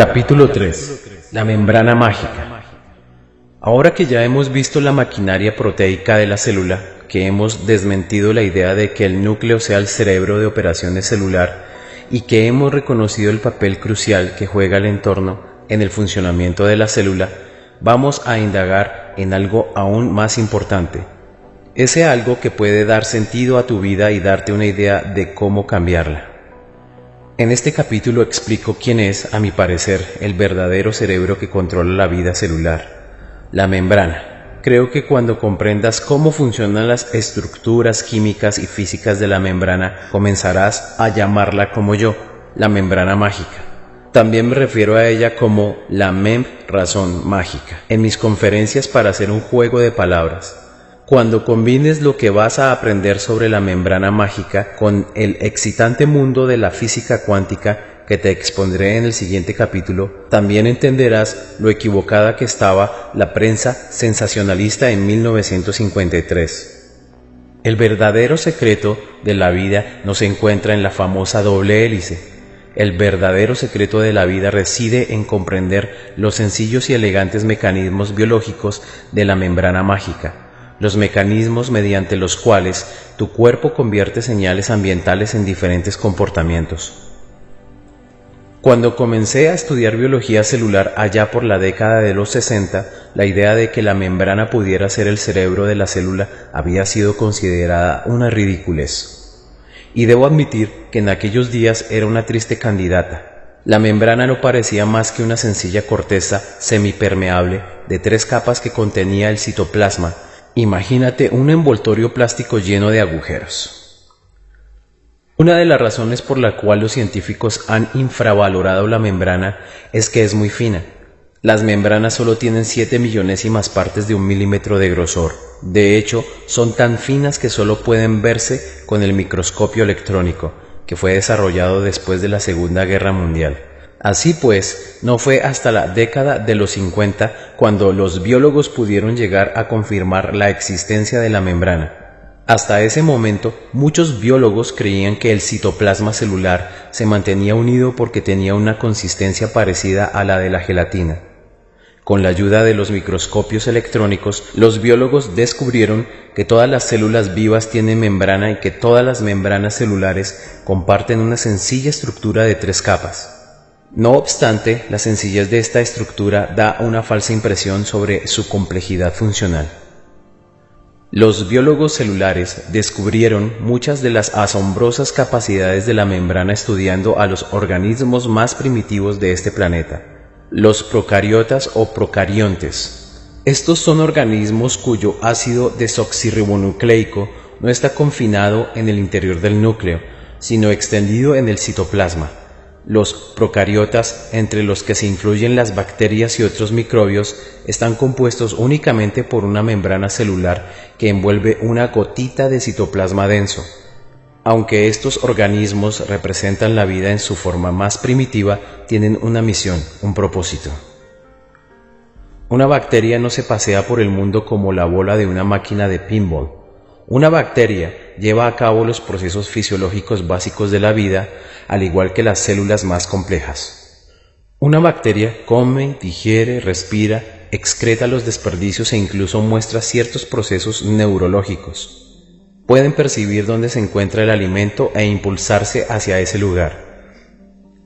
Capítulo 3. La membrana mágica. Ahora que ya hemos visto la maquinaria proteica de la célula, que hemos desmentido la idea de que el núcleo sea el cerebro de operaciones celular y que hemos reconocido el papel crucial que juega el entorno en el funcionamiento de la célula, vamos a indagar en algo aún más importante. Ese algo que puede dar sentido a tu vida y darte una idea de cómo cambiarla. En este capítulo explico quién es, a mi parecer, el verdadero cerebro que controla la vida celular, la membrana. Creo que cuando comprendas cómo funcionan las estructuras químicas y físicas de la membrana, comenzarás a llamarla como yo, la membrana mágica. También me refiero a ella como la razón mágica, en mis conferencias para hacer un juego de palabras. Cuando combines lo que vas a aprender sobre la membrana mágica con el excitante mundo de la física cuántica que te expondré en el siguiente capítulo, también entenderás lo equivocada que estaba la prensa sensacionalista en 1953. El verdadero secreto de la vida no se encuentra en la famosa doble hélice. El verdadero secreto de la vida reside en comprender los sencillos y elegantes mecanismos biológicos de la membrana mágica. Los mecanismos mediante los cuales tu cuerpo convierte señales ambientales en diferentes comportamientos. Cuando comencé a estudiar biología celular allá por la década de los 60, la idea de que la membrana pudiera ser el cerebro de la célula había sido considerada una ridiculez. Y debo admitir que en aquellos días era una triste candidata. La membrana no parecía más que una sencilla corteza semipermeable de 3 capas que contenía el citoplasma. Imagínate un envoltorio plástico lleno de agujeros. Una de las razones por la cual los científicos han infravalorado la membrana es que es muy fina. Las membranas solo tienen 7 millonésimas partes de un milímetro de grosor. De hecho, son tan finas que solo pueden verse con el microscopio electrónico, que fue desarrollado después de la Segunda Guerra Mundial. Así pues, no fue hasta la década de los 50 cuando los biólogos pudieron llegar a confirmar la existencia de la membrana. Hasta ese momento, muchos biólogos creían que el citoplasma celular se mantenía unido porque tenía una consistencia parecida a la de la gelatina. Con la ayuda de los microscopios electrónicos, los biólogos descubrieron que todas las células vivas tienen membrana y que todas las membranas celulares comparten una sencilla estructura de 3 capas. No obstante, la sencillez de esta estructura da una falsa impresión sobre su complejidad funcional. Los biólogos celulares descubrieron muchas de las asombrosas capacidades de la membrana estudiando a los organismos más primitivos de este planeta, los procariotas o procariontes. Estos son organismos cuyo ácido desoxirribonucleico no está confinado en el interior del núcleo, sino extendido en el citoplasma. Los procariotas, entre los que se incluyen las bacterias y otros microbios, están compuestos únicamente por una membrana celular que envuelve una gotita de citoplasma denso. Aunque estos organismos representan la vida en su forma más primitiva, tienen una misión, un propósito. Una bacteria no se pasea por el mundo como la bola de una máquina de pinball. Una bacteria lleva a cabo los procesos fisiológicos básicos de la vida, al igual que las células más complejas. Una bacteria come, digiere, respira, excreta los desperdicios e incluso muestra ciertos procesos neurológicos. Pueden percibir dónde se encuentra el alimento e impulsarse hacia ese lugar.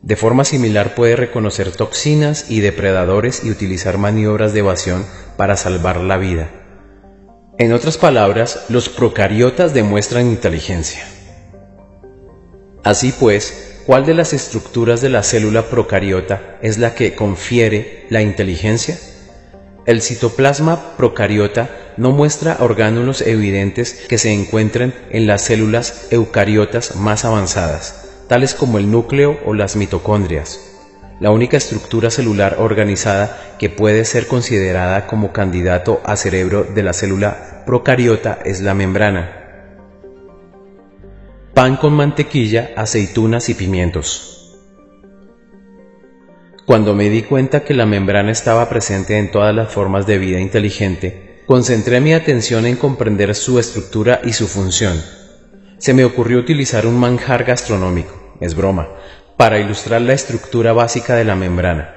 De forma similar puede reconocer toxinas y depredadores y utilizar maniobras de evasión para salvar la vida. En otras palabras, los procariotas demuestran inteligencia. Así pues, ¿cuál de las estructuras de la célula procariota es la que confiere la inteligencia? El citoplasma procariota no muestra orgánulos evidentes que se encuentren en las células eucariotas más avanzadas, tales como el núcleo o las mitocondrias. La única estructura celular organizada que puede ser considerada como candidato a cerebro de la célula procariota es la membrana. Pan con mantequilla, aceitunas y pimientos. Cuando me di cuenta que la membrana estaba presente en todas las formas de vida inteligente, concentré mi atención en comprender su estructura y su función. Se me ocurrió utilizar un manjar gastronómico, es broma, para ilustrar la estructura básica de la membrana.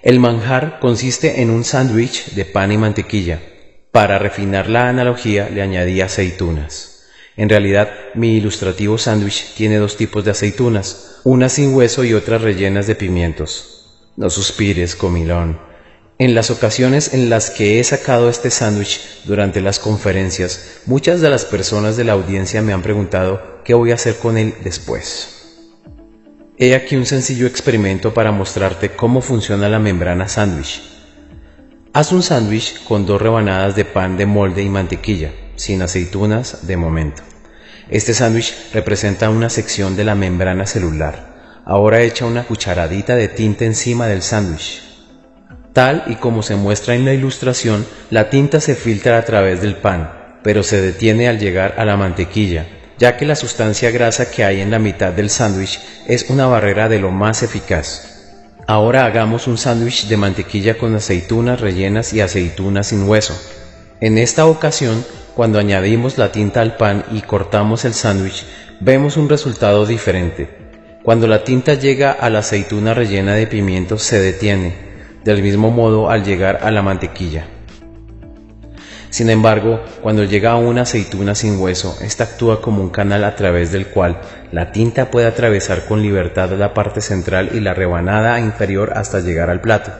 El manjar consiste en un sándwich de pan y mantequilla. Para refinar la analogía le añadí aceitunas. En realidad, mi ilustrativo sándwich tiene dos tipos de aceitunas, una sin hueso y otras rellenas de pimientos. No suspires, comilón. En las ocasiones en las que he sacado este sándwich durante las conferencias, muchas de las personas de la audiencia me han preguntado qué voy a hacer con él después. He aquí un sencillo experimento para mostrarte cómo funciona la membrana sándwich. Haz un sándwich con 2 rebanadas de pan de molde y mantequilla, sin aceitunas de momento. Este sándwich representa una sección de la membrana celular. Ahora echa una cucharadita de tinta encima del sándwich. Tal y como se muestra en la ilustración, la tinta se filtra a través del pan, pero se detiene al llegar a la mantequilla, ya que la sustancia grasa que hay en la mitad del sándwich es una barrera de lo más eficaz. Ahora hagamos un sándwich de mantequilla con aceitunas rellenas y aceitunas sin hueso. En esta ocasión, cuando añadimos la tinta al pan y cortamos el sándwich, vemos un resultado diferente. Cuando la tinta llega a la aceituna rellena de pimientos se detiene, del mismo modo al llegar a la mantequilla. Sin embargo, cuando llega a una aceituna sin hueso, esta actúa como un canal a través del cual la tinta puede atravesar con libertad la parte central y la rebanada inferior hasta llegar al plato.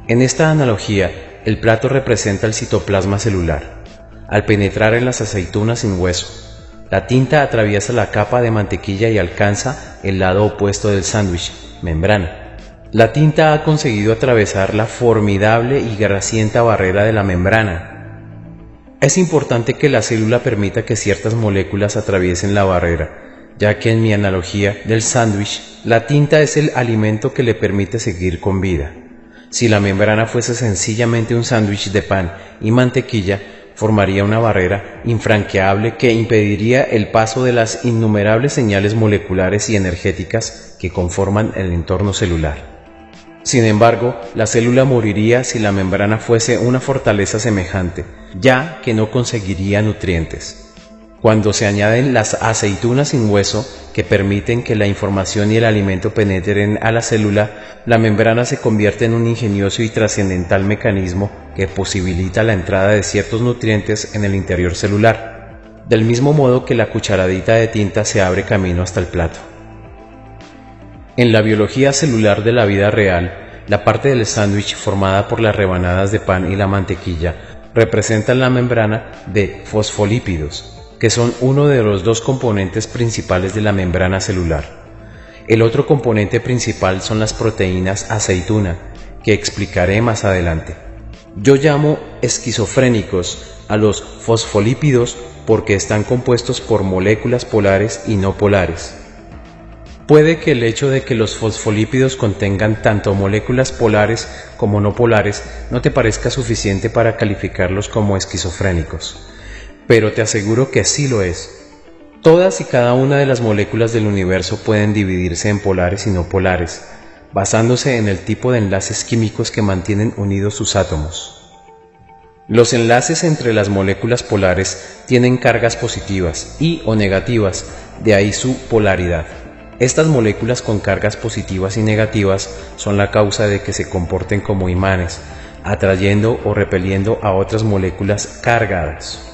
En esta analogía, el plato representa el citoplasma celular. Al penetrar en las aceitunas sin hueso, la tinta atraviesa la capa de mantequilla y alcanza el lado opuesto del sándwich, membrana. La tinta ha conseguido atravesar la formidable y grasienta barrera de la membrana. Es importante que la célula permita que ciertas moléculas atraviesen la barrera, ya que en mi analogía del sándwich, la tinta es el alimento que le permite seguir con vida. Si la membrana fuese sencillamente un sándwich de pan y mantequilla, formaría una barrera infranqueable que impediría el paso de las innumerables señales moleculares y energéticas que conforman el entorno celular. Sin embargo, la célula moriría si la membrana fuese una fortaleza semejante, ya que no conseguiría nutrientes. Cuando se añaden las aceitunas sin hueso, que permiten que la información y el alimento penetren a la célula, la membrana se convierte en un ingenioso y trascendental mecanismo que posibilita la entrada de ciertos nutrientes en el interior celular, del mismo modo que la cucharadita de tinta se abre camino hasta el plato. En la biología celular de la vida real, la parte del sándwich formada por las rebanadas de pan y la mantequilla representa la membrana de fosfolípidos, que son uno de los 2 componentes principales de la membrana celular. El otro componente principal son las proteínas aceituna, que explicaré más adelante. Yo llamo esquizofrénicos a los fosfolípidos porque están compuestos por moléculas polares y no polares. Puede que el hecho de que los fosfolípidos contengan tanto moléculas polares como no polares no te parezca suficiente para calificarlos como esquizofrénicos, pero te aseguro que sí lo es. Todas y cada una de las moléculas del universo pueden dividirse en polares y no polares, basándose en el tipo de enlaces químicos que mantienen unidos sus átomos. Los enlaces entre las moléculas polares tienen cargas positivas y o negativas, de ahí su polaridad. Estas moléculas con cargas positivas y negativas son la causa de que se comporten como imanes, atrayendo o repeliendo a otras moléculas cargadas.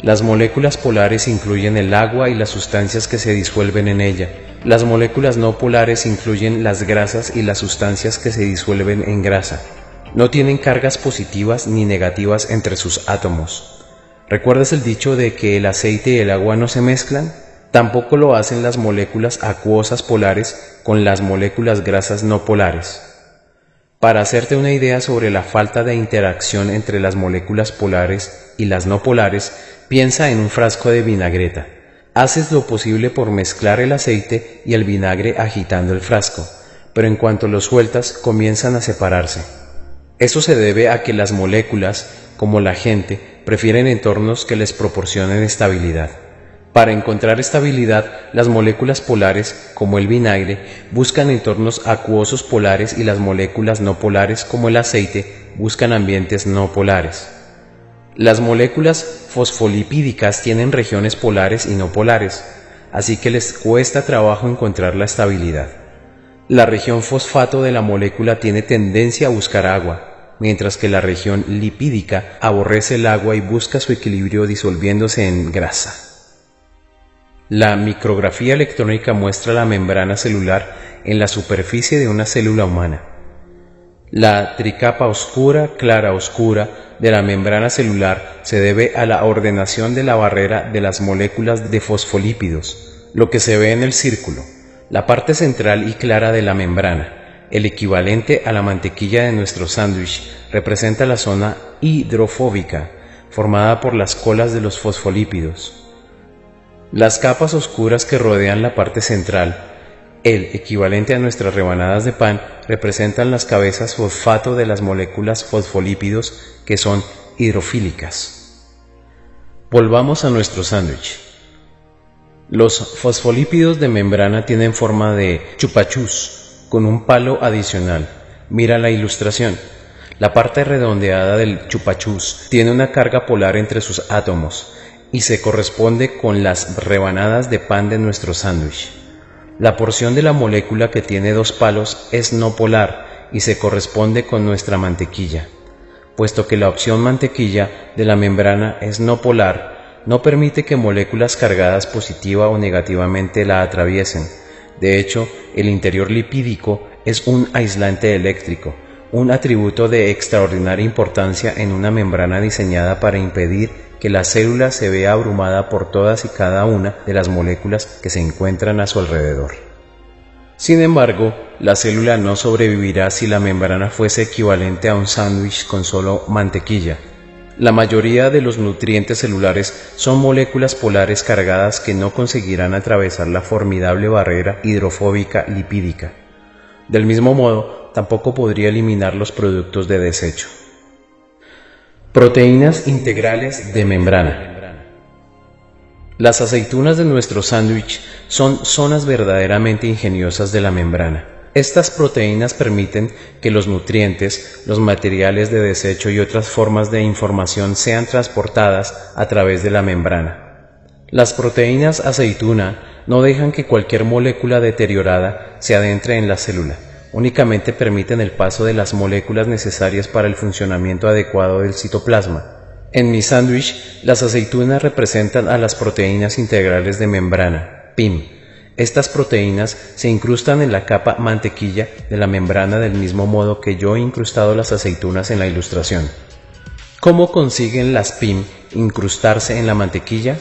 Las moléculas polares incluyen el agua y las sustancias que se disuelven en ella. Las moléculas no polares incluyen las grasas y las sustancias que se disuelven en grasa. No tienen cargas positivas ni negativas entre sus átomos. ¿Recuerdas el dicho de que el aceite y el agua no se mezclan? Tampoco lo hacen las moléculas acuosas polares con las moléculas grasas no polares. Para hacerte una idea sobre la falta de interacción entre las moléculas polares y las no polares, piensa en un frasco de vinagreta. Haces lo posible por mezclar el aceite y el vinagre agitando el frasco, pero en cuanto lo sueltas comienzan a separarse. Eso se debe a que las moléculas, como la gente, prefieren entornos que les proporcionen estabilidad. Para encontrar estabilidad, las moléculas polares, como el vinagre, buscan entornos acuosos polares y las moléculas no polares, como el aceite, buscan ambientes no polares. Las moléculas fosfolipídicas tienen regiones polares y no polares, así que les cuesta trabajo encontrar la estabilidad. La región fosfato de la molécula tiene tendencia a buscar agua, mientras que la región lipídica aborrece el agua y busca su equilibrio disolviéndose en grasa. La micrografía electrónica muestra la membrana celular en la superficie de una célula humana. La tricapa oscura, clara oscura de la membrana celular se debe a la ordenación de la barrera de las moléculas de fosfolípidos, lo que se ve en el círculo, la parte central y clara de la membrana, el equivalente a la mantequilla de nuestro sándwich, representa la zona hidrofóbica, formada por las colas de los fosfolípidos. Las capas oscuras que rodean la parte central, el equivalente a nuestras rebanadas de pan, representan las cabezas fosfato de las moléculas fosfolípidos que son hidrofílicas. Volvamos a nuestro sándwich. Los fosfolípidos de membrana tienen forma de chupachus, con un palo adicional. Mira la ilustración. La parte redondeada del chupachus tiene una carga polar entre sus átomos y se corresponde con las rebanadas de pan de nuestro sándwich. La porción de la molécula que tiene dos palos es no polar y se corresponde con nuestra mantequilla. Puesto que la opción mantequilla de la membrana es no polar, no permite que moléculas cargadas positiva o negativamente la atraviesen. De hecho, el interior lipídico es un aislante eléctrico, un atributo de extraordinaria importancia en una membrana diseñada para impedir que la célula se vea abrumada por todas y cada una de las moléculas que se encuentran a su alrededor. Sin embargo, la célula no sobrevivirá si la membrana fuese equivalente a un sándwich con solo mantequilla. La mayoría de los nutrientes celulares son moléculas polares cargadas que no conseguirán atravesar la formidable barrera hidrofóbica lipídica. Del mismo modo, tampoco podría eliminar los productos de desecho. Proteínas integrales de membrana. Las aceitunas de nuestro sándwich son zonas verdaderamente ingeniosas de la membrana. Estas proteínas permiten que los nutrientes, los materiales de desecho y otras formas de información sean transportadas a través de la membrana. Las proteínas aceituna no dejan que cualquier molécula deteriorada se adentre en la célula, únicamente permiten el paso de las moléculas necesarias para el funcionamiento adecuado del citoplasma. En mi sándwich, las aceitunas representan a las proteínas integrales de membrana, PIM. Estas proteínas se incrustan en la capa mantequilla de la membrana del mismo modo que yo he incrustado las aceitunas en la ilustración. ¿Cómo consiguen las PIM incrustarse en la mantequilla?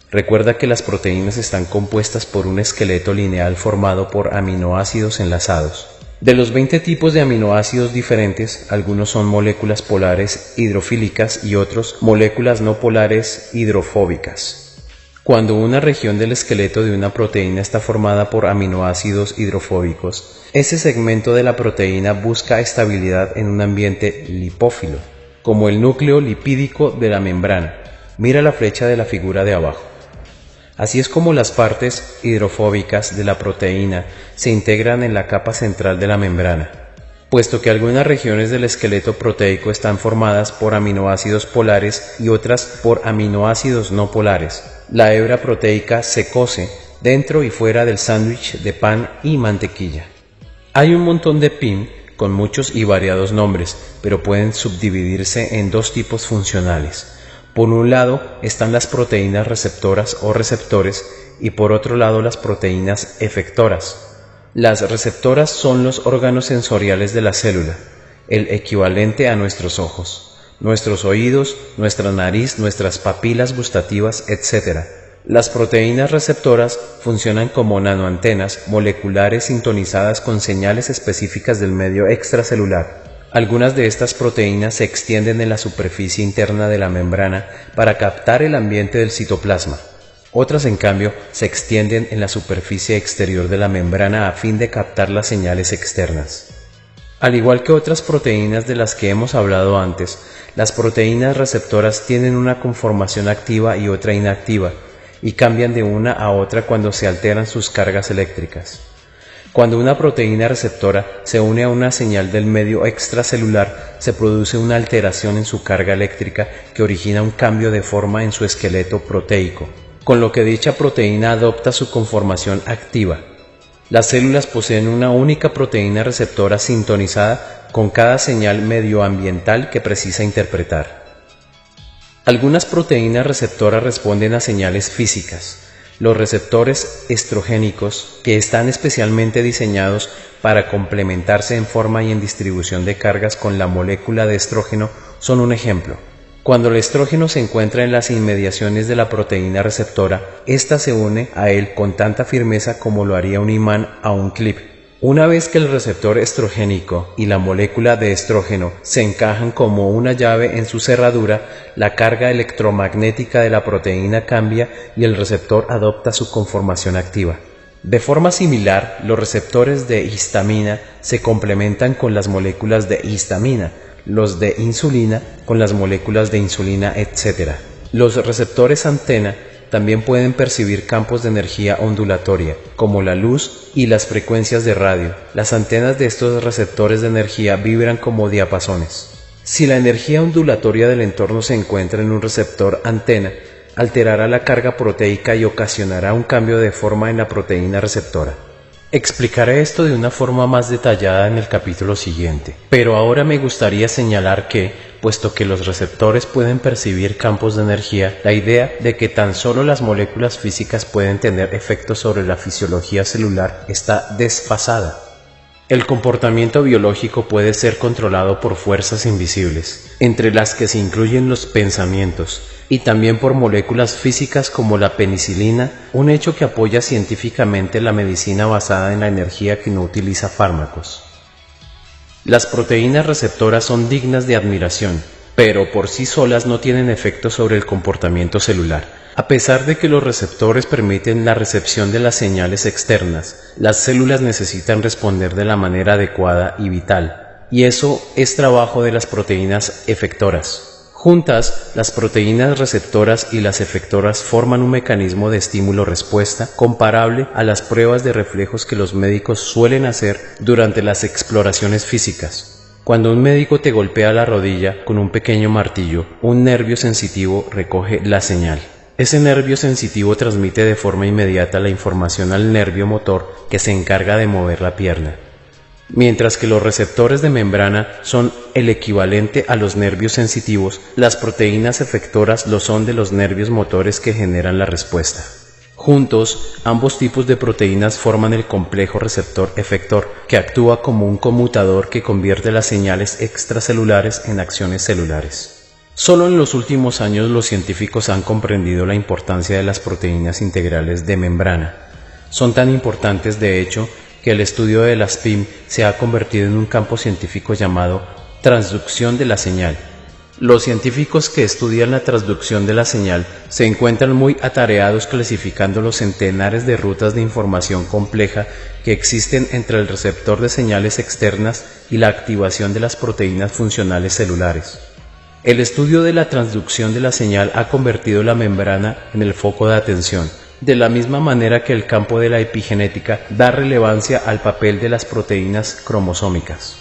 Recuerda que las proteínas están compuestas por un esqueleto lineal formado por aminoácidos enlazados. De los 20 tipos de aminoácidos diferentes, algunos son moléculas polares hidrofílicas y otros moléculas no polares hidrofóbicas. Cuando una región del esqueleto de una proteína está formada por aminoácidos hidrofóbicos, ese segmento de la proteína busca estabilidad en un ambiente lipófilo, como el núcleo lipídico de la membrana. Mira la flecha de la figura de abajo. Así es como las partes hidrofóbicas de la proteína se integran en la capa central de la membrana. Puesto que algunas regiones del esqueleto proteico están formadas por aminoácidos polares y otras por aminoácidos no polares, la hebra proteica se cose dentro y fuera del sándwich de pan y mantequilla. Hay un montón de PIM con muchos y variados nombres, pero pueden subdividirse en dos tipos funcionales. Por un lado están las proteínas receptoras o receptores y por otro lado las proteínas efectoras. Las receptoras son los órganos sensoriales de la célula, el equivalente a nuestros ojos, nuestros oídos, nuestra nariz, nuestras papilas gustativas, etc. Las proteínas receptoras funcionan como nanoantenas moleculares sintonizadas con señales específicas del medio extracelular. Algunas de estas proteínas se extienden en la superficie interna de la membrana para captar el ambiente del citoplasma. Otras, en cambio, se extienden en la superficie exterior de la membrana a fin de captar las señales externas. Al igual que otras proteínas de las que hemos hablado antes, las proteínas receptoras tienen una conformación activa y otra inactiva, y cambian de una a otra cuando se alteran sus cargas eléctricas. Cuando una proteína receptora se une a una señal del medio extracelular, se produce una alteración en su carga eléctrica que origina un cambio de forma en su esqueleto proteico, con lo que dicha proteína adopta su conformación activa. Las células poseen una única proteína receptora sintonizada con cada señal medioambiental que precisa interpretar. Algunas proteínas receptoras responden a señales físicas. Los receptores estrogénicos, que están especialmente diseñados para complementarse en forma y en distribución de cargas con la molécula de estrógeno, son un ejemplo. Cuando el estrógeno se encuentra en las inmediaciones de la proteína receptora, ésta se une a él con tanta firmeza como lo haría un imán a un clip. Una vez que el receptor estrogénico y la molécula de estrógeno se encajan como una llave en su cerradura, la carga electromagnética de la proteína cambia y el receptor adopta su conformación activa. De forma similar, los receptores de histamina se complementan con las moléculas de histamina, los de insulina con las moléculas de insulina, etc. Los receptores antena también pueden percibir campos de energía ondulatoria, como la luz y las frecuencias de radio. Las antenas de estos receptores de energía vibran como diapasones. Si la energía ondulatoria del entorno se encuentra en un receptor antena, alterará la carga proteica y ocasionará un cambio de forma en la proteína receptora. Explicaré esto de una forma más detallada en el capítulo siguiente, pero ahora me gustaría señalar que, puesto que los receptores pueden percibir campos de energía, la idea de que tan solo las moléculas físicas pueden tener efectos sobre la fisiología celular está desfasada. El comportamiento biológico puede ser controlado por fuerzas invisibles, entre las que se incluyen los pensamientos, y también por moléculas físicas como la penicilina, un hecho que apoya científicamente la medicina basada en la energía que no utiliza fármacos. Las proteínas receptoras son dignas de admiración, pero por sí solas no tienen efecto sobre el comportamiento celular. A pesar de que los receptores permiten la recepción de las señales externas, las células necesitan responder de la manera adecuada y vital, y eso es trabajo de las proteínas efectoras. Juntas, las proteínas receptoras y las efectoras forman un mecanismo de estímulo-respuesta comparable a las pruebas de reflejos que los médicos suelen hacer durante las exploraciones físicas. Cuando un médico te golpea la rodilla con un pequeño martillo, un nervio sensitivo recoge la señal. Ese nervio sensitivo transmite de forma inmediata la información al nervio motor que se encarga de mover la pierna. Mientras que los receptores de membrana son el equivalente a los nervios sensitivos, las proteínas efectoras lo son de los nervios motores que generan la respuesta. Juntos, ambos tipos de proteínas forman el complejo receptor-efector, que actúa como un conmutador que convierte las señales extracelulares en acciones celulares. Solo en los últimos años los científicos han comprendido la importancia de las proteínas integrales de membrana. Son tan importantes, de hecho, que el estudio de las PIM se ha convertido en un campo científico llamado transducción de la señal. Los científicos que estudian la transducción de la señal se encuentran muy atareados clasificando los centenares de rutas de información compleja que existen entre el receptor de señales externas y la activación de las proteínas funcionales celulares. El estudio de la transducción de la señal ha convertido la membrana en el foco de atención, de la misma manera que el campo de la epigenética da relevancia al papel de las proteínas cromosómicas.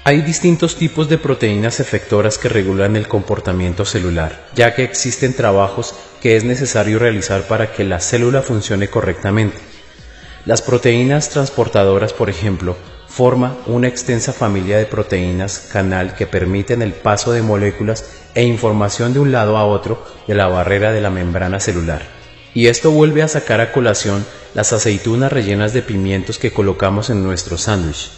Hay distintos tipos de proteínas efectoras que regulan el comportamiento celular, ya que existen trabajos que es necesario realizar para que la célula funcione correctamente. Las proteínas transportadoras, por ejemplo, forman una extensa familia de proteínas canal que permiten el paso de moléculas e información de un lado a otro de la barrera de la membrana celular. Y esto vuelve a sacar a colación las aceitunas rellenas de pimientos que colocamos en nuestro sándwich.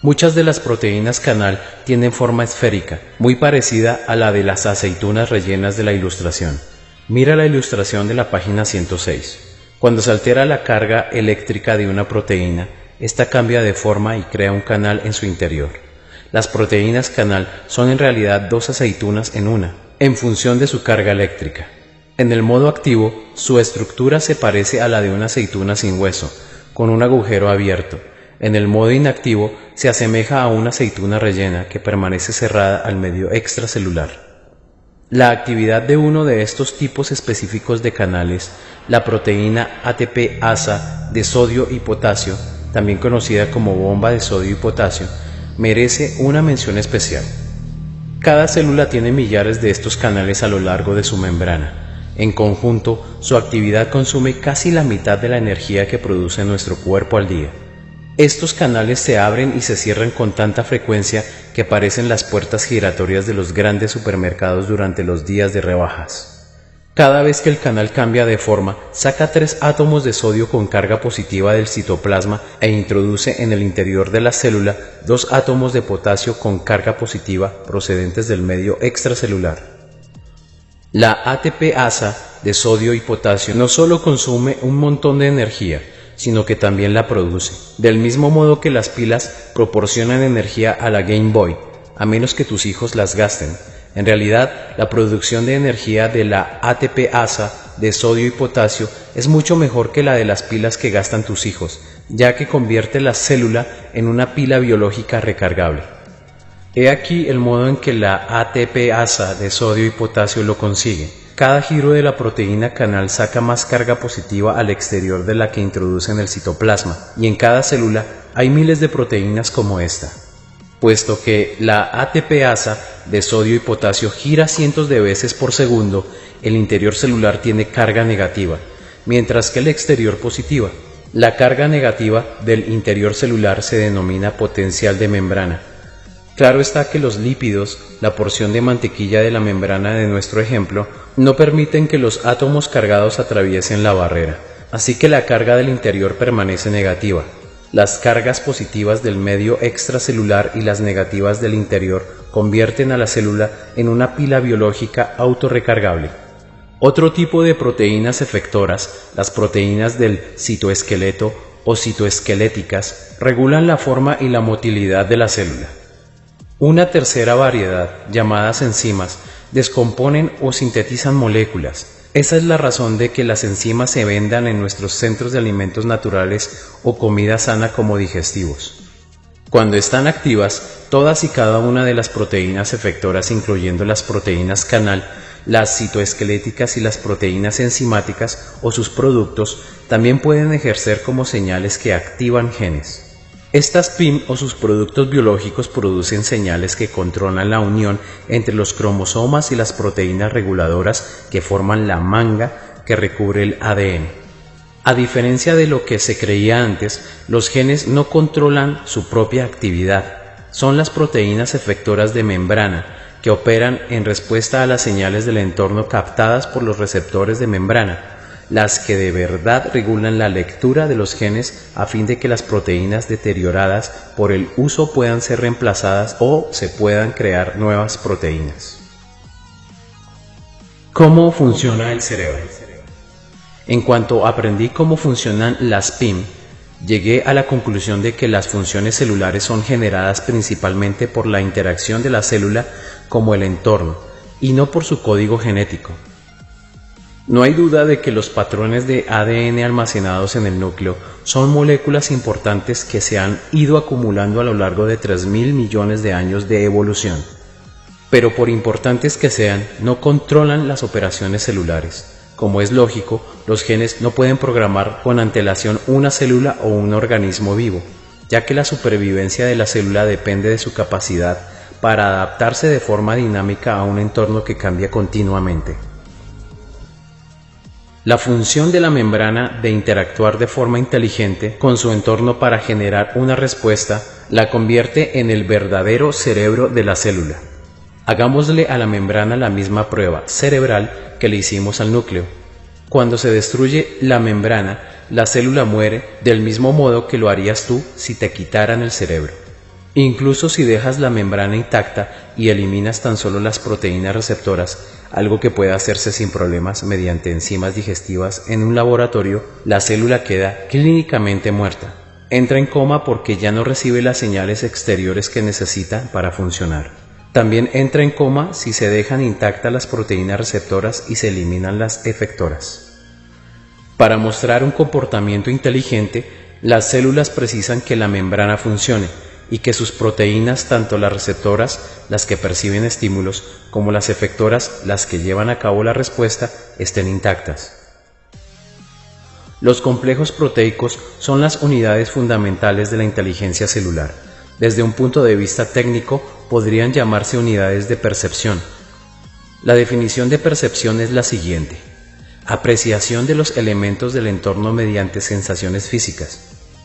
Muchas de las proteínas canal tienen forma esférica, muy parecida a la de las aceitunas rellenas de la ilustración. Mira la ilustración de la página 106. Cuando se altera la carga eléctrica de una proteína, esta cambia de forma y crea un canal en su interior. Las proteínas canal son en realidad dos aceitunas en una, en función de su carga eléctrica. En el modo activo, su estructura se parece a la de una aceituna sin hueso, con un agujero abierto. En el modo inactivo, se asemeja a una aceituna rellena que permanece cerrada al medio extracelular. La actividad de uno de estos tipos específicos de canales, la proteína ATP-ASA de sodio y potasio, también conocida como bomba de sodio y potasio, merece una mención especial. Cada célula tiene millares de estos canales a lo largo de su membrana. En conjunto, su actividad consume casi la mitad de la energía que produce nuestro cuerpo al día. Estos canales se abren y se cierran con tanta frecuencia que parecen las puertas giratorias de los grandes supermercados durante los días de rebajas. Cada vez que el canal cambia de forma, saca 3 átomos de sodio con carga positiva del citoplasma e introduce en el interior de la célula 2 átomos de potasio con carga positiva procedentes del medio extracelular. La ATPasa de sodio y potasio no solo consume un montón de energía, sino que también la produce. Del mismo modo que las pilas proporcionan energía a la Game Boy, a menos que tus hijos las gasten. En realidad, la producción de energía de la ATPasa de sodio y potasio es mucho mejor que la de las pilas que gastan tus hijos, ya que convierte la célula en una pila biológica recargable. He aquí el modo en que la ATPasa de sodio y potasio lo consigue. Cada giro de la proteína canal saca más carga positiva al exterior de la que introduce en el citoplasma, y en cada célula hay miles de proteínas como esta. Puesto que la ATPasa de sodio y potasio gira cientos de veces por segundo, el interior celular tiene carga negativa, mientras que el exterior positiva. La carga negativa del interior celular se denomina potencial de membrana. Claro está que los lípidos, la porción de mantequilla de la membrana de nuestro ejemplo, no permiten que los átomos cargados atraviesen la barrera, así que la carga del interior permanece negativa. Las cargas positivas del medio extracelular y las negativas del interior convierten a la célula en una pila biológica autorrecargable. Otro tipo de proteínas efectoras, las proteínas del citoesqueleto o citoesqueléticas, regulan la forma y la motilidad de la célula. Una tercera variedad, llamadas enzimas, descomponen o sintetizan moléculas. Esa es la razón de que las enzimas se vendan en nuestros centros de alimentos naturales o comida sana como digestivos. Cuando están activas, todas y cada una de las proteínas efectoras, incluyendo las proteínas canal, las citoesqueléticas y las proteínas enzimáticas o sus productos, también pueden ejercer como señales que activan genes. Estas PIM o sus productos biológicos producen señales que controlan la unión entre los cromosomas y las proteínas reguladoras que forman la manga que recubre el ADN. A diferencia de lo que se creía antes, los genes no controlan su propia actividad. Son las proteínas efectoras de membrana que operan en respuesta a las señales del entorno captadas por los receptores de membrana, las que de verdad regulan la lectura de los genes a fin de que las proteínas deterioradas por el uso puedan ser reemplazadas o se puedan crear nuevas proteínas. ¿Cómo funciona el cerebro? En cuanto aprendí cómo funcionan las PIM, llegué a la conclusión de que las funciones celulares son generadas principalmente por la interacción de la célula como el entorno, y no por su código genético. No hay duda de que los patrones de ADN almacenados en el núcleo son moléculas importantes que se han ido acumulando a lo largo de 3.000 millones de años de evolución. Pero por importantes que sean, no controlan las operaciones celulares. Como es lógico, los genes no pueden programar con antelación una célula o un organismo vivo, ya que la supervivencia de la célula depende de su capacidad para adaptarse de forma dinámica a un entorno que cambia continuamente. La función de la membrana de interactuar de forma inteligente con su entorno para generar una respuesta la convierte en el verdadero cerebro de la célula. Hagámosle a la membrana la misma prueba cerebral que le hicimos al núcleo. Cuando se destruye la membrana, la célula muere del mismo modo que lo harías tú si te quitaran el cerebro. Incluso si dejas la membrana intacta y eliminas tan solo las proteínas receptoras, algo que puede hacerse sin problemas mediante enzimas digestivas en un laboratorio, la célula queda clínicamente muerta. Entra en coma porque ya no recibe las señales exteriores que necesita para funcionar. También entra en coma si se dejan intactas las proteínas receptoras y se eliminan las efectoras. Para mostrar un comportamiento inteligente, las células precisan que la membrana funcione y que sus proteínas, tanto las receptoras, las que perciben estímulos, como las efectoras, las que llevan a cabo la respuesta, estén intactas. Los complejos proteicos son las unidades fundamentales de la inteligencia celular. Desde un punto de vista técnico, podrían llamarse unidades de percepción. La definición de percepción es la siguiente: Apreciación de los elementos del entorno mediante sensaciones físicas.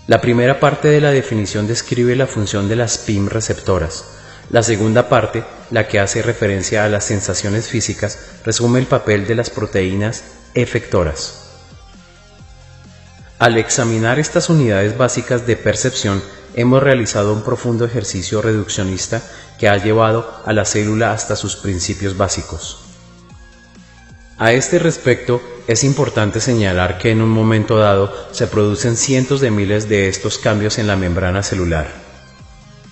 La primera parte de la definición describe la función de las PIM receptoras. La segunda parte, la que hace referencia a las sensaciones físicas, resume el papel de las proteínas efectoras. Al examinar estas unidades básicas de percepción, hemos realizado un profundo ejercicio reduccionista que ha llevado a la célula hasta sus principios básicos. A este respecto, es importante señalar que en un momento dado se producen cientos de miles de estos cambios en la membrana celular.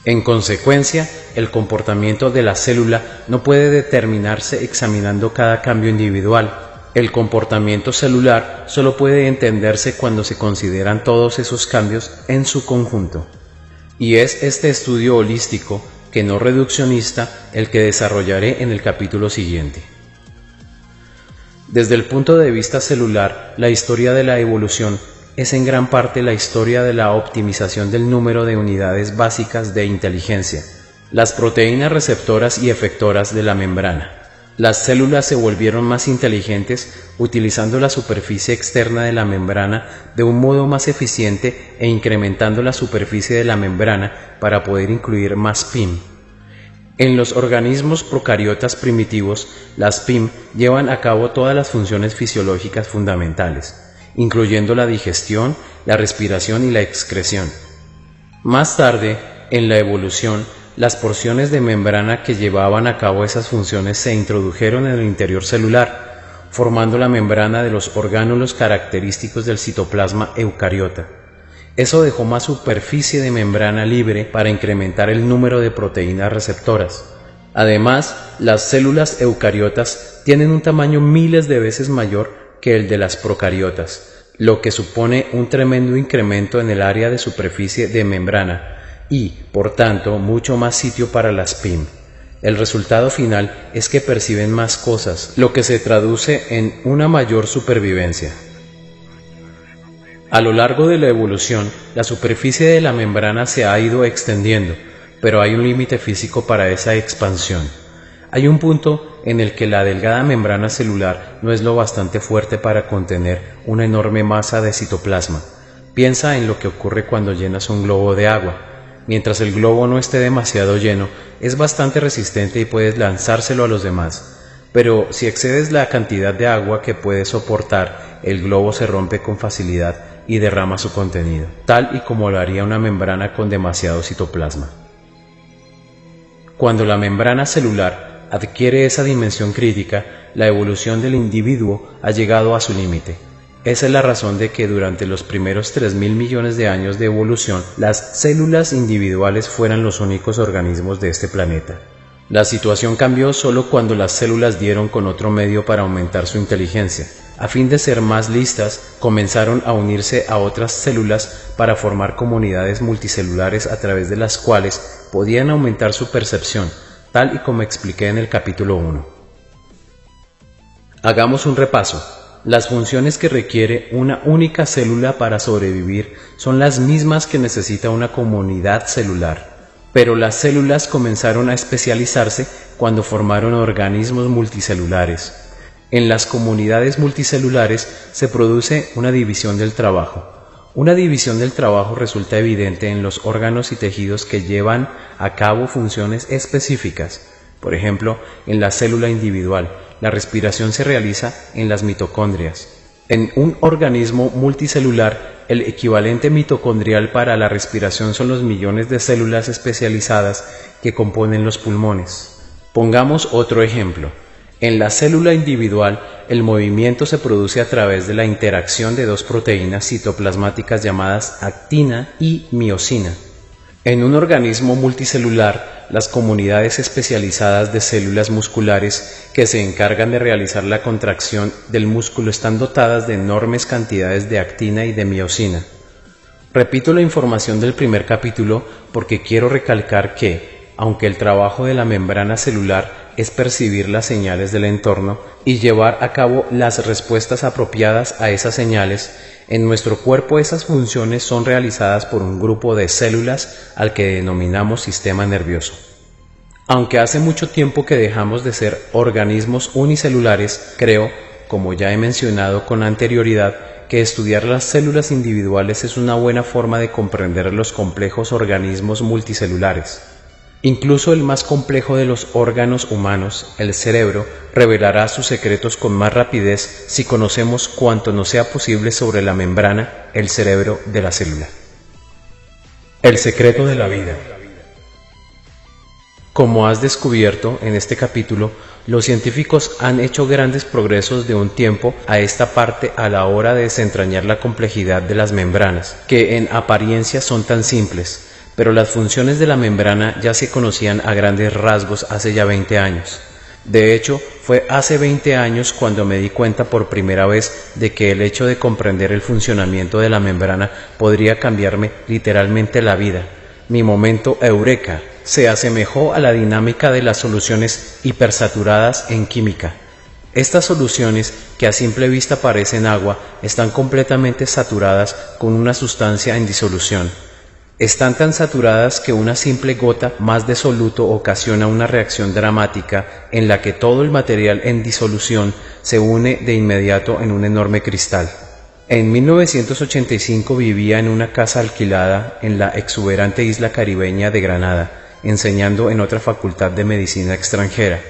En consecuencia, el comportamiento de la célula no puede determinarse examinando cada cambio individual. El comportamiento celular solo puede entenderse cuando se consideran todos esos cambios en su conjunto. Y es este estudio holístico, que no reduccionista, el que desarrollaré en el capítulo siguiente. Desde el punto de vista celular, la historia de la evolución es en gran parte la historia de la optimización del número de unidades básicas de inteligencia, las proteínas receptoras y efectoras de la membrana. Las células se volvieron más inteligentes utilizando la superficie externa de la membrana de un modo más eficiente e incrementando la superficie de la membrana para poder incluir más PIM. En los organismos procariotas primitivos, las PIM llevan a cabo todas las funciones fisiológicas fundamentales, incluyendo la digestión, la respiración y la excreción. Más tarde, en la evolución, las porciones de membrana que llevaban a cabo esas funciones se introdujeron en el interior celular, formando la membrana de los orgánulos característicos del citoplasma eucariota. Eso dejó más superficie de membrana libre para incrementar el número de proteínas receptoras. Además, las células eucariotas tienen un tamaño miles de veces mayor que el de las procariotas, lo que supone un tremendo incremento en el área de superficie de membrana y, por tanto, mucho más sitio para las PIM. El resultado final es que perciben más cosas, lo que se traduce en una mayor supervivencia. A lo largo de la evolución, la superficie de la membrana se ha ido extendiendo, pero hay un límite físico para esa expansión. Hay un punto en el que la delgada membrana celular no es lo bastante fuerte para contener una enorme masa de citoplasma. Piensa en lo que ocurre cuando llenas un globo de agua. Mientras el globo no esté demasiado lleno, es bastante resistente y puedes lanzárselo a los demás. Pero si excedes la cantidad de agua que puede soportar, el globo se rompe con facilidad y derrama su contenido, tal y como lo haría una membrana con demasiado citoplasma. Cuando la membrana celular adquiere esa dimensión crítica, la evolución del individuo ha llegado a su límite. Esa es la razón de que durante los primeros 3.000 millones de años de evolución, las células individuales fueran los únicos organismos de este planeta. La situación cambió solo cuando las células dieron con otro medio para aumentar su inteligencia. A fin de ser más listas, comenzaron a unirse a otras células para formar comunidades multicelulares a través de las cuales podían aumentar su percepción, tal y como expliqué en el capítulo 1. Hagamos un repaso. Las funciones que requiere una única célula para sobrevivir son las mismas que necesita una comunidad celular. Pero las células comenzaron a especializarse cuando formaron organismos multicelulares. En las comunidades multicelulares se produce una división del trabajo. Una división del trabajo resulta evidente en los órganos y tejidos que llevan a cabo funciones específicas. Por ejemplo, en la célula individual, la respiración se realiza en las mitocondrias. En un organismo multicelular, el equivalente mitocondrial para la respiración son los millones de células especializadas que componen los pulmones. Pongamos otro ejemplo. En la célula individual, el movimiento se produce a través de la interacción de dos proteínas citoplasmáticas llamadas actina y miosina. En un organismo multicelular, las comunidades especializadas de células musculares que se encargan de realizar la contracción del músculo están dotadas de enormes cantidades de actina y de miosina. Repito la información del primer capítulo porque quiero recalcar que, aunque el trabajo de la membrana celular es percibir las señales del entorno y llevar a cabo las respuestas apropiadas a esas señales, en nuestro cuerpo esas funciones son realizadas por un grupo de células al que denominamos sistema nervioso. Aunque hace mucho tiempo que dejamos de ser organismos unicelulares, creo, como ya he mencionado con anterioridad, que estudiar las células individuales es una buena forma de comprender los complejos organismos multicelulares. Incluso el más complejo de los órganos humanos, el cerebro, revelará sus secretos con más rapidez si conocemos cuanto nos sea posible sobre la membrana, el cerebro de la célula. El secreto de la vida. Como has descubierto en este capítulo, los científicos han hecho grandes progresos de un tiempo a esta parte a la hora de desentrañar la complejidad de las membranas, que en apariencia son tan simples, pero las funciones de la membrana ya se conocían a grandes rasgos hace ya 20 años. De hecho, fue hace 20 años cuando me di cuenta por primera vez de que el hecho de comprender el funcionamiento de la membrana podría cambiarme literalmente la vida. Mi momento eureka se asemejó a la dinámica de las soluciones hipersaturadas en química. Estas soluciones, que a simple vista parecen agua, están completamente saturadas con una sustancia en disolución. Están tan saturadas que una simple gota más de soluto ocasiona una reacción dramática en la que todo el material en disolución se une de inmediato en un enorme cristal. En 1985 vivía en una casa alquilada en la exuberante isla caribeña de Granada, enseñando en otra facultad de medicina extranjera.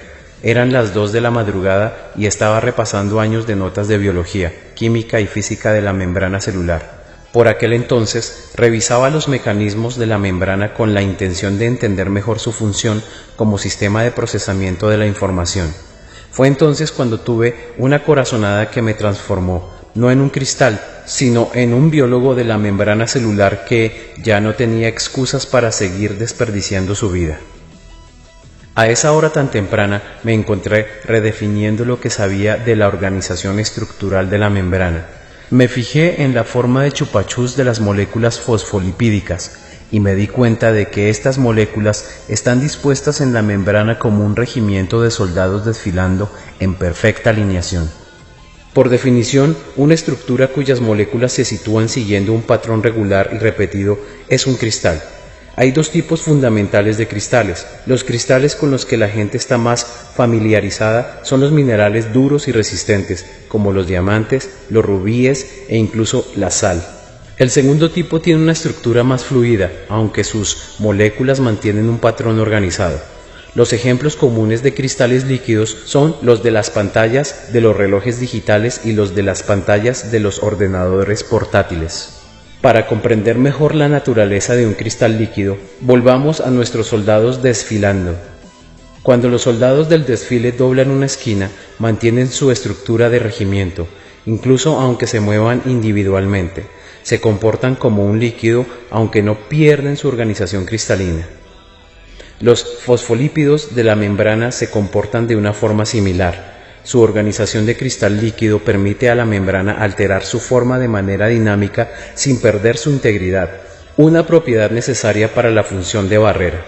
Eran las 2 de la madrugada y estaba repasando años de notas de biología, química y física de la membrana celular. Por aquel entonces revisaba los mecanismos de la membrana con la intención de entender mejor su función como sistema de procesamiento de la información. Fue entonces cuando tuve una corazonada que me transformó, no en un cristal, sino en un biólogo de la membrana celular que ya no tenía excusas para seguir desperdiciando su vida. A esa hora tan temprana me encontré redefiniendo lo que sabía de la organización estructural de la membrana. Me fijé en la forma de chupachus de las moléculas fosfolipídicas y me di cuenta de que estas moléculas están dispuestas en la membrana como un regimiento de soldados desfilando en perfecta alineación. Por definición, una estructura cuyas moléculas se sitúan siguiendo un patrón regular y repetido es un cristal. Hay 2 tipos fundamentales de cristales. Los cristales con los que la gente está más familiarizada son los minerales duros y resistentes, como los diamantes, los rubíes e incluso la sal. El segundo tipo tiene una estructura más fluida, aunque sus moléculas mantienen un patrón organizado. Los ejemplos comunes de cristales líquidos son los de las pantallas de los relojes digitales y los de las pantallas de los ordenadores portátiles. Para comprender mejor la naturaleza de un cristal líquido, volvamos a nuestros soldados desfilando. Cuando los soldados del desfile doblan una esquina, mantienen su estructura de regimiento, incluso aunque se muevan individualmente. Se comportan como un líquido, aunque no pierden su organización cristalina. Los fosfolípidos de la membrana se comportan de una forma similar. Su organización de cristal líquido permite a la membrana alterar su forma de manera dinámica sin perder su integridad, una propiedad necesaria para la función de barrera.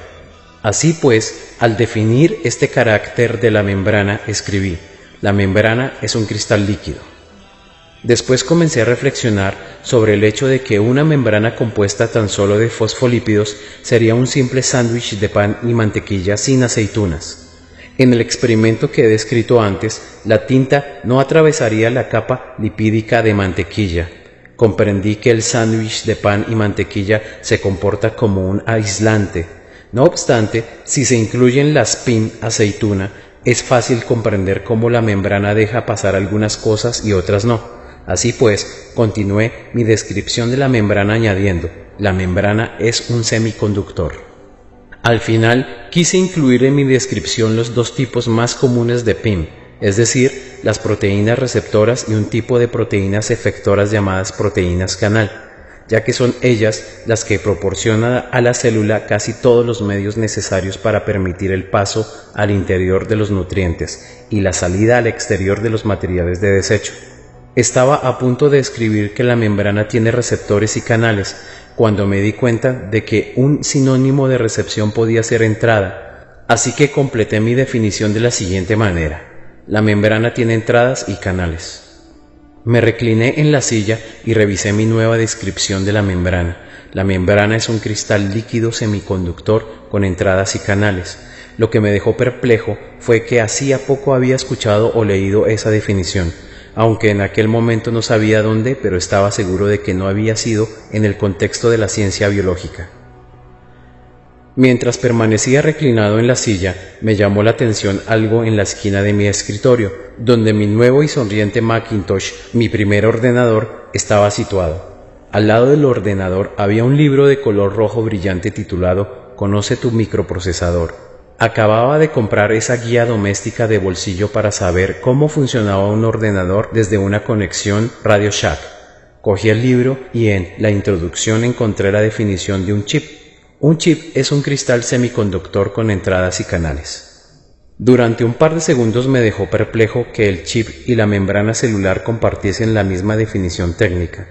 Así pues, al definir este carácter de la membrana, escribí: la membrana es un cristal líquido. Después comencé a reflexionar sobre el hecho de que una membrana compuesta tan solo de fosfolípidos sería un simple sándwich de pan y mantequilla sin aceitunas. En el experimento que he descrito antes, la tinta no atravesaría la capa lipídica de mantequilla. Comprendí que el sándwich de pan y mantequilla se comporta como un aislante. No obstante, si se incluyen la spin aceituna, es fácil comprender cómo la membrana deja pasar algunas cosas y otras no. Así pues, continué mi descripción de la membrana añadiendo: la membrana es un semiconductor. Al final, quise incluir en mi descripción los 2 tipos más comunes de PIM, es decir, las proteínas receptoras y un tipo de proteínas efectoras llamadas proteínas canal, ya que son ellas las que proporcionan a la célula casi todos los medios necesarios para permitir el paso al interior de los nutrientes y la salida al exterior de los materiales de desecho. Estaba a punto de escribir que la membrana tiene receptores y canales, cuando me di cuenta de que un sinónimo de recepción podía ser entrada, así que completé mi definición de la siguiente manera: la membrana tiene entradas y canales. Me recliné en la silla y revisé mi nueva descripción de la membrana. La membrana es un cristal líquido semiconductor con entradas y canales. Lo que me dejó perplejo fue que hacía poco había escuchado o leído esa definición. aunque en aquel momento no sabía dónde, pero estaba seguro de que no había sido en el contexto de la ciencia biológica. Mientras permanecía reclinado en la silla, me llamó la atención algo en la esquina de mi escritorio, donde mi nuevo y sonriente Macintosh, mi primer ordenador, estaba situado. Al lado del ordenador había un libro de color rojo brillante titulado «Conoce tu microprocesador». Acababa de comprar esa guía doméstica de bolsillo para saber cómo funcionaba un ordenador desde una conexión Radio Shack. Cogí el libro y en la introducción encontré la definición de un chip. Un chip es un cristal semiconductor con entradas y canales. Durante un par de segundos me dejó perplejo que el chip y la membrana celular compartiesen la misma definición técnica.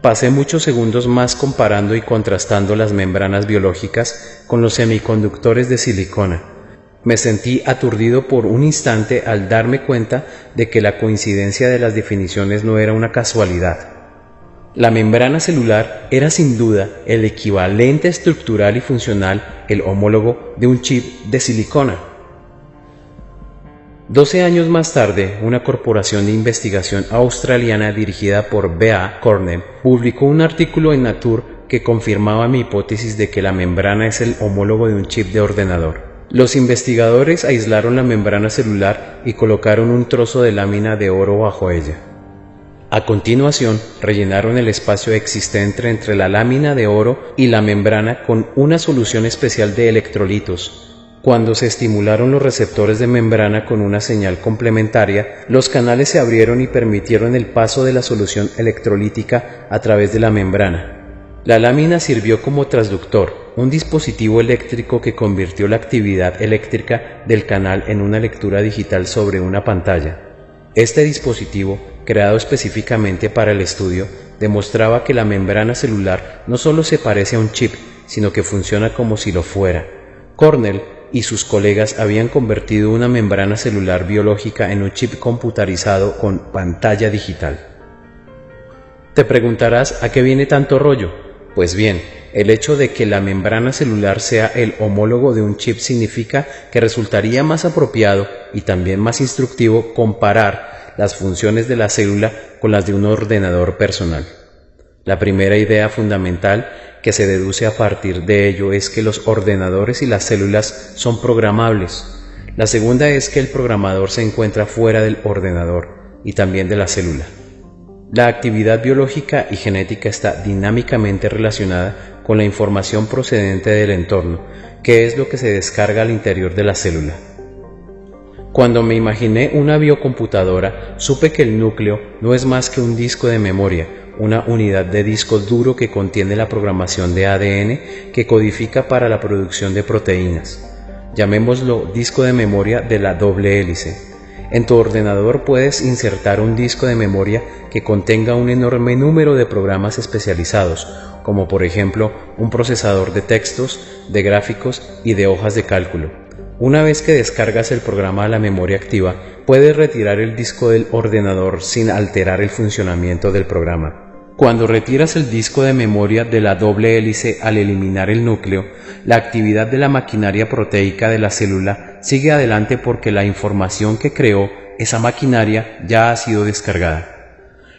Pasé muchos segundos más comparando y contrastando las membranas biológicas con los semiconductores de silicona. Me sentí aturdido por un instante al darme cuenta de que la coincidencia de las definiciones no era una casualidad. La membrana celular era sin duda el equivalente estructural y funcional, el homólogo de un chip de silicona. 12 años más tarde, una corporación de investigación australiana dirigida por B.A. Cornell publicó un artículo en Nature que confirmaba mi hipótesis de que la membrana es el homólogo de un chip de ordenador. Los investigadores aislaron la membrana celular y colocaron un trozo de lámina de oro bajo ella. A continuación, rellenaron el espacio existente entre la lámina de oro y la membrana con una solución especial de electrolitos. Cuando se estimularon los receptores de membrana con una señal complementaria, los canales se abrieron y permitieron el paso de la solución electrolítica a través de la membrana. La lámina sirvió como transductor, un dispositivo eléctrico que convirtió la actividad eléctrica del canal en una lectura digital sobre una pantalla. Este dispositivo, creado específicamente para el estudio, demostraba que la membrana celular no solo se parece a un chip, sino que funciona como si lo fuera. Cornell y sus colegas habían convertido una membrana celular biológica en un chip computarizado con pantalla digital. Te preguntarás ¿a qué viene tanto rollo? Pues bien, el hecho de que la membrana celular sea el homólogo de un chip significa que resultaría más apropiado y también más instructivo comparar las funciones de la célula con las de un ordenador personal. La primera idea fundamental que se deduce a partir de ello es que los ordenadores y las células son programables. La segunda es que el programador se encuentra fuera del ordenador y también de la célula. La actividad biológica y genética está dinámicamente relacionada con la información procedente del entorno, que es lo que se descarga al interior de la célula. Cuando me imaginé una biocomputadora, supe que el núcleo no es más que un disco de memoria, una unidad de disco duro que contiene la programación de ADN que codifica para la producción de proteínas. Llamémoslo disco de memoria de la doble hélice. En tu ordenador puedes insertar un disco de memoria que contenga un enorme número de programas especializados, como por ejemplo un procesador de textos, de gráficos y de hojas de cálculo. Una vez que descargas el programa a la memoria activa, puedes retirar el disco del ordenador sin alterar el funcionamiento del programa. Cuando retiras el disco de memoria de la doble hélice al eliminar el núcleo, la actividad de la maquinaria proteica de la célula sigue adelante porque la información que creó esa maquinaria ya ha sido descargada.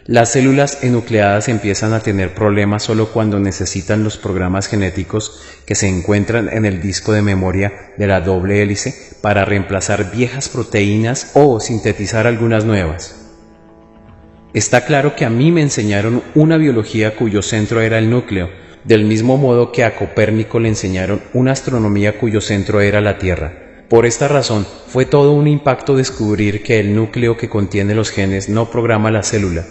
Las células enucleadas empiezan a tener problemas solo cuando necesitan los programas genéticos que se encuentran en el disco de memoria de la doble hélice para reemplazar viejas proteínas o sintetizar algunas nuevas. Está claro que a mí me enseñaron una biología cuyo centro era el núcleo, del mismo modo que a Copérnico le enseñaron una astronomía cuyo centro era la Tierra. Por esta razón, fue todo un impacto descubrir que el núcleo que contiene los genes no programa la célula.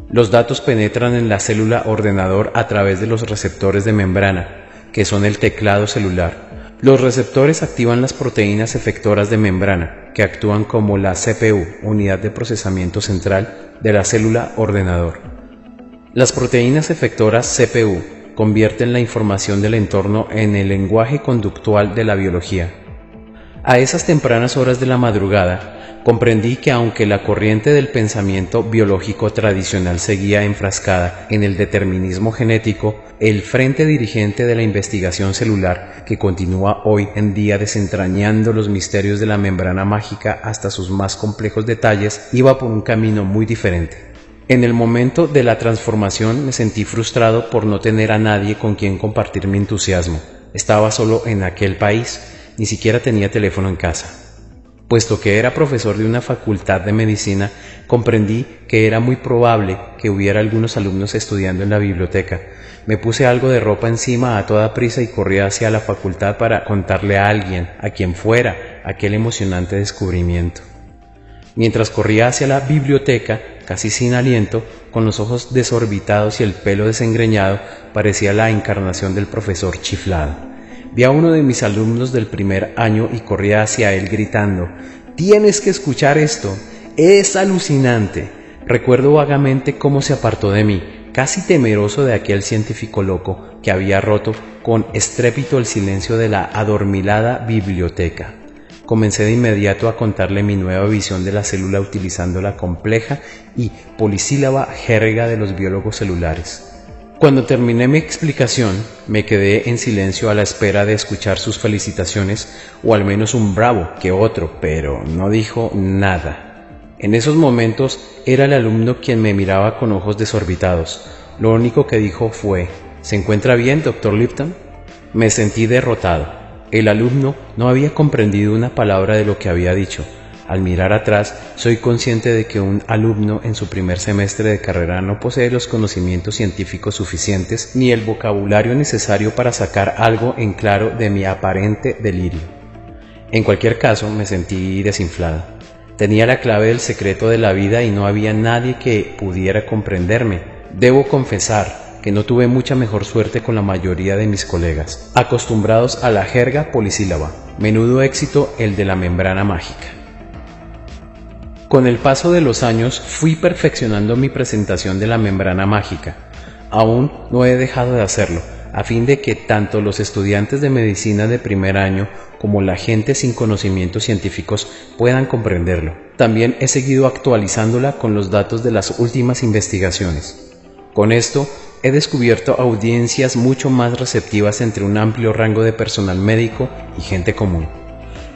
Los datos penetran en la célula ordenador a través de los receptores de membrana, que son el teclado celular. Los receptores activan las proteínas efectoras de membrana, que actúan como la CPU, unidad de procesamiento central de la célula ordenador. Las proteínas efectoras CPU convierten la información del entorno en el lenguaje conductual de la biología. A esas tempranas horas de la madrugada, comprendí que aunque la corriente del pensamiento biológico tradicional seguía enfrascada en el determinismo genético, el frente dirigente de la investigación celular, que continúa hoy en día desentrañando los misterios de la membrana mágica hasta sus más complejos detalles, iba por un camino muy diferente. En el momento de la transformación me sentí frustrado por no tener a nadie con quien compartir mi entusiasmo. Estaba solo en aquel país, ni siquiera tenía teléfono en casa. Puesto que era profesor de una facultad de medicina, comprendí que era muy probable que hubiera algunos alumnos estudiando en la biblioteca. Me puse algo de ropa encima a toda prisa y corrí hacia la facultad para contarle a alguien, a quien fuera, aquel emocionante descubrimiento. Mientras corría hacia la biblioteca, casi sin aliento, con los ojos desorbitados y el pelo desengreñado, parecía la encarnación del profesor chiflado. Vi a uno de mis alumnos del primer año y corría hacia él gritando: «¡Tienes que escuchar esto! ¡Es alucinante!». Recuerdo vagamente cómo se apartó de mí, casi temeroso de aquel científico loco que había roto con estrépito el silencio de la adormilada biblioteca. Comencé de inmediato a contarle mi nueva visión de la célula utilizando la compleja y polisílaba jerga de los biólogos celulares. Cuando terminé mi explicación, me quedé en silencio a la espera de escuchar sus felicitaciones o al menos un bravo que otro, pero no dijo nada. En esos momentos era el alumno quien me miraba con ojos desorbitados. Lo único que dijo fue: «¿Se encuentra bien, Dr. Lipton?». Me sentí derrotado. El alumno no había comprendido una palabra de lo que había dicho. Al mirar atrás, soy consciente de que un alumno en su primer semestre de carrera no posee los conocimientos científicos suficientes ni el vocabulario necesario para sacar algo en claro de mi aparente delirio. En cualquier caso, me sentí desinflado. Tenía la clave del secreto de la vida y no había nadie que pudiera comprenderme. Debo confesar que no tuve mucha mejor suerte con la mayoría de mis colegas, acostumbrados a la jerga polisílaba. Menudo éxito el de la membrana mágica. Con el paso de los años fui perfeccionando mi presentación de la membrana mágica. Aún no he dejado de hacerlo, a fin de que tanto los estudiantes de medicina de primer año como la gente sin conocimientos científicos puedan comprenderlo. También he seguido actualizándola con los datos de las últimas investigaciones. Con esto, he descubierto audiencias mucho más receptivas entre un amplio rango de personal médico y gente común.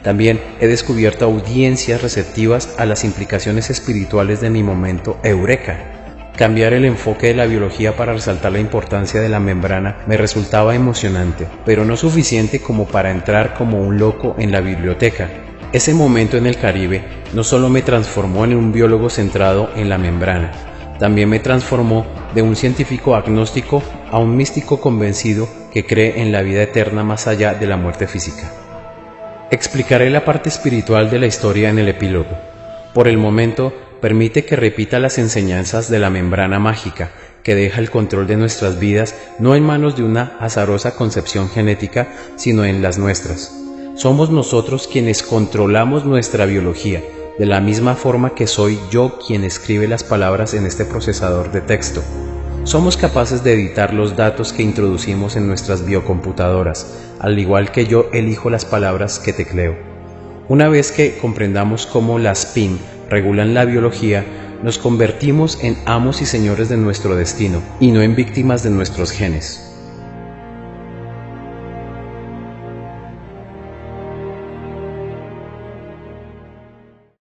También he descubierto audiencias receptivas a las implicaciones espirituales de mi momento eureka. Cambiar el enfoque de la biología para resaltar la importancia de la membrana me resultaba emocionante, pero no suficiente como para entrar como un loco en la biblioteca. Ese momento en el Caribe no solo me transformó en un biólogo centrado en la membrana, también me transformó de un científico agnóstico a un místico convencido que cree en la vida eterna más allá de la muerte física. Explicaré la parte espiritual de la historia en el epílogo. Por el momento, permite que repita las enseñanzas de la membrana mágica, que deja el control de nuestras vidas no en manos de una azarosa concepción genética, sino en las nuestras. Somos nosotros quienes controlamos nuestra biología, de la misma forma que soy yo quien escribe las palabras en este procesador de texto. Somos capaces de editar los datos que introducimos en nuestras biocomputadoras, al igual que yo elijo las palabras que tecleo. Una vez que comprendamos cómo las PIN regulan la biología, nos convertimos en amos y señores de nuestro destino, y no en víctimas de nuestros genes.